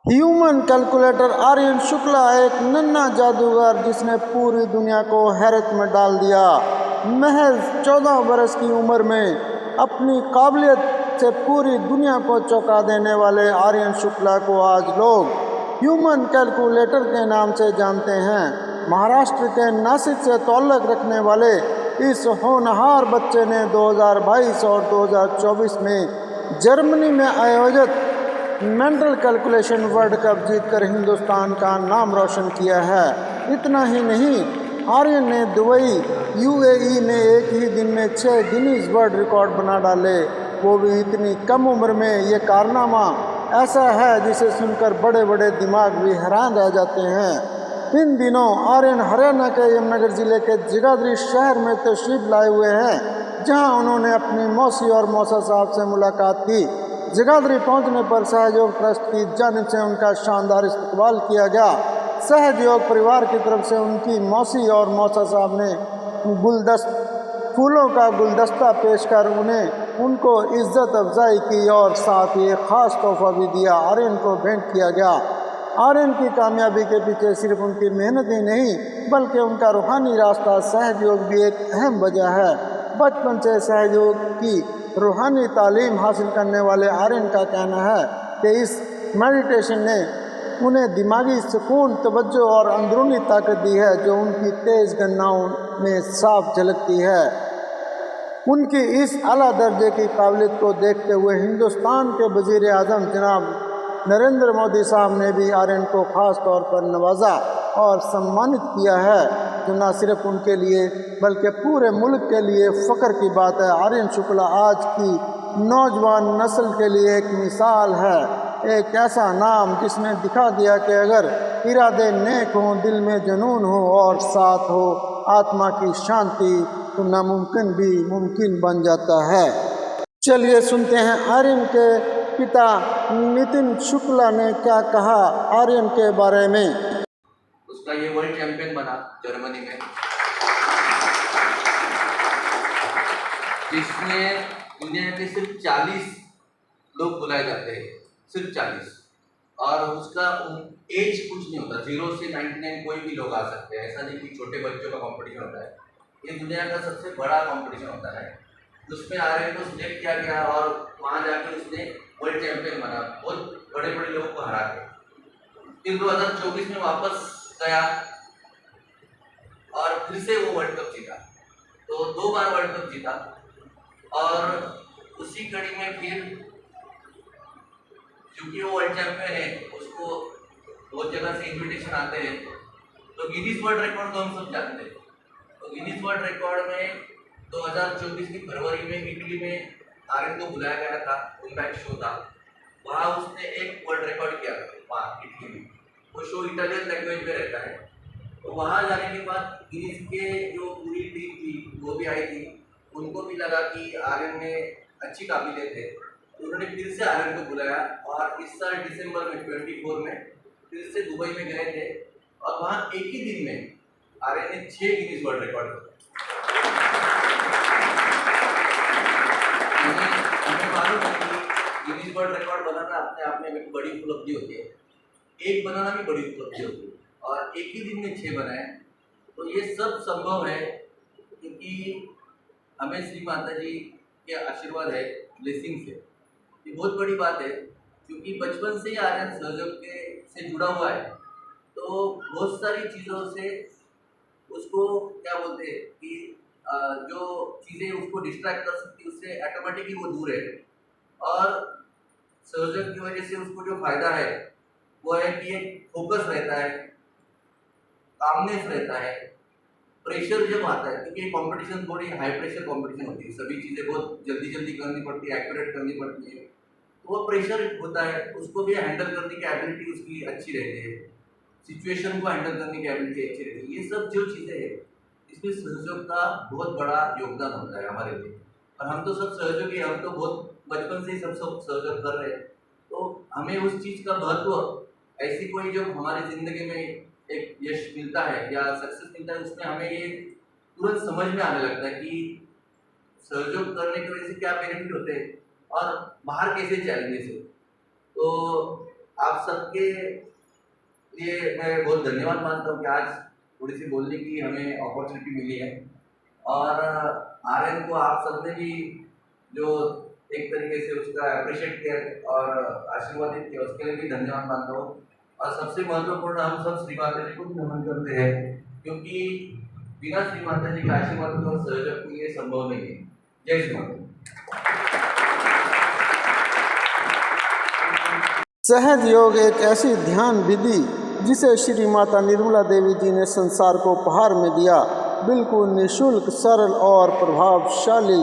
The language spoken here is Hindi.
ह्यूमन कैलकुलेटर आर्यन शुक्ला एक नन्हा जादूगर जिसने पूरी दुनिया को हैरत में डाल दिया। महज 14 बरस की उम्र में अपनी काबिलियत से पूरी दुनिया को चौंका देने वाले आर्यन शुक्ला को आज लोग ह्यूमन कैलकुलेटर के नाम से जानते हैं। महाराष्ट्र के नासिक से ताल्लुक़ रखने वाले इस होनहार बच्चे ने 2022 और 2024 में जर्मनी में आयोजित मेंटल कैलकुलेशन वर्ल्ड कप जीतकर हिंदुस्तान का नाम रोशन किया है। इतना ही नहीं, आर्यन ने दुबई यूएई में एक ही दिन में 6 गिनीज वर्ल्ड रिकॉर्ड बना डाले, वो भी इतनी कम उम्र में। ये कारनामा ऐसा है जिसे सुनकर बड़े बड़े दिमाग भी हैरान रह जाते हैं। इन दिनों आर्यन हरियाणा के यमुनानगर जिले के जगाधरी शहर में तशरीफ लाए हुए हैं, जहां उन्होंने अपनी मौसी और मौसा साहब से मुलाकात की। जगाधरी पहुंचने पर सहयोग ट्रस्ट की जानिब से उनका शानदार इस्तकबाल किया गया। सहयोग परिवार की तरफ से उनकी मौसी और मौसा साहब ने फूलों का गुलदस्ता पेश कर उनको इज्जत अफजाई की और साथ ही एक ख़ास तोहफा भी दिया आर्यन को भेंट किया गया। आर्यन की कामयाबी के पीछे सिर्फ उनकी मेहनत ही नहीं बल्कि उनका रूहानी रास्ता सहयोग भी एक अहम वजह है। बचपन से सहयोग की रूहानी तालीम हासिल करने वाले आर्यन का कहना है कि इस मेडिटेशन ने उन्हें दिमागी सुकून, तवज्जो और अंदरूनी ताकत दी है जो उनकी तेज़ गणनाओं में साफ झलकती है। उनकी इस आला दर्जे की काबिलियत को देखते हुए हिंदुस्तान के वज़ीर आज़म जनाब नरेंद्र मोदी साहब ने भी आर्यन को ख़ास तौर पर नवाजा और सम्मानित किया है, जो न सिर्फ उनके लिए बल्कि पूरे मुल्क के लिए फ़ख्र की बात है। आर्यन शुक्ला आज की नौजवान नस्ल के लिए एक मिसाल है, एक ऐसा नाम जिसने दिखा दिया कि अगर इरादे नेक हों, दिल में जुनून हो और साथ हो आत्मा की शांति, तो नामुमकिन भी मुमकिन बन जाता है। चलिए सुनते हैं आर्यन के पिता नितिन शुक्ला ने क्या कहा आर्यन के बारे में। उसका ये वर्ल्ड चैंपियन बना जर्मनी में, जिसमें दुनिया के सिर्फ 40 लोग बुलाए जाते हैं, सिर्फ 40। और उसका एज कुछ नहीं होता, 0 से 99 कोई भी लोग आ सकते हैं। ऐसा नहीं कि छोटे बच्चों का कंपटीशन होता है, ये दुनिया का सबसे बड़ा कंपटीशन होता है। उसमें आर्यन को सिलेक्ट किया गया और वहाँ जाकर उसने वर्ल्ड चैंपियन बना, बहुत बड़े बड़े लोगों को हरा के। फिर 2024 में वापस गया और फिर से वो वर्ल्ड कप जीता, तो 2 बार वर्ल्ड कप जीता। और उसी कड़ी में फिर क्योंकि वो वर्ल्ड चैंपियन है, उसको बहुत जगह से इन्विटेशन आते हैं, तो गिनीज वर्ल्ड रिकॉर्ड तो हम सब जानते हैं। तो गिनीज वर्ल्ड रिकॉर्ड में 2024 की फरवरी में इटली में आर्यन को बुलाया गया था, कॉम्बैट शो था। वहाँ उसने एक वर्ल्ड रिकॉर्ड किया वहाँ इटली में। वो शो इटालियन लैंग्वेज में रहता है। तो वहाँ जाने के बाद गिनीज के जो पूरी टीम थी वो भी आई थी, उनको भी लगा कि आर्यन में अच्छी काबिलियत है, तो उन्होंने फिर से आर्यन को बुलाया। और इस साल दिसंबर में 24 में फिर से दुबई में गए थे और वहाँ एक ही दिन में आर्यन ने 6 गिनीज वर्ल्ड रिकॉर्ड बनाए। हमें मालूम है कि गिनीज वर्ल्ड रिकॉर्ड बनाना अपने आप में एक बड़ी उपलब्धि होती है, एक बनाना भी बड़ी उपलब्धि होती है, और एक ही दिन में 6 बनाए। तो ये सब संभव है क्योंकि हमें श्री माता जी के आशीर्वाद है, ब्लेसिंग से। ये बहुत बड़ी बात है क्योंकि बचपन से ही आर्यन सहयोग से जुड़ा हुआ है, तो बहुत सारी चीज़ों से उसको क्या बोलते हैं कि जो चीज़ें उसको डिस्ट्रैक्ट कर सकती उससे ऑटोमेटिकली वो दूर है। और सहयोग की वजह से उसको जो फायदा है वो है कि एक फोकस रहता है, कामनेस रहता है। प्रेशर जब आता है, क्योंकि कंपटीशन थोड़ी हाई प्रेशर कंपटीशन होती है, सभी चीज़ें बहुत जल्दी जल्दी करनी पड़ती है, एक्यूरेट करनी पड़ती है, तो वो प्रेशर होता है, उसको भी हैंडल करने की एबिलिटी उसकी अच्छी रहती है, सिचुएशन को हैंडल करने की एबिलिटी अच्छी रहती है। ये सब जो चीज़ें हैं इसमें सहयोग का बहुत बड़ा योगदान होता है हमारे लिए। और हम तो सब सहयोगी, हम तो बहुत बचपन से ही सब सहयोग कर रहे हैं, तो हमें उस चीज़ का महत्व, ऐसी कोई जो हमारी ज़िंदगी में एक यश मिलता है या सक्सेस मिलता है, उसमें हमें ये तुरंत समझ में आने लगता है कि सहयोग करने की वजह से क्या बेनिफिट होते हैं और बाहर कैसे चैलेंजेस है। तो आप सबके लिए मैं बहुत धन्यवाद मानता हूँ कि आज थोड़ी सी बोलने की हमें अपॉर्चुनिटी मिली है। और आर्यन को आप सबने भी जो एक तरीके से उसका अप्रिशिएट किया और आशीर्वादित किया, उसके लिए भी धन्यवाद मानता हूँ। और सबसे महत्वपूर्ण, हम सब श्री माता जी को भी नमन करते हैं, क्योंकि बिना श्री माता जी के आशीर्वाद और सहयोग के लिए संभव नहीं है। जय श्री माता। सहज योग एक ऐसी ध्यान विधि जिसे श्री माता निर्मला देवी जी ने संसार को उपहार में दिया, बिल्कुल निःशुल्क, सरल और प्रभावशाली।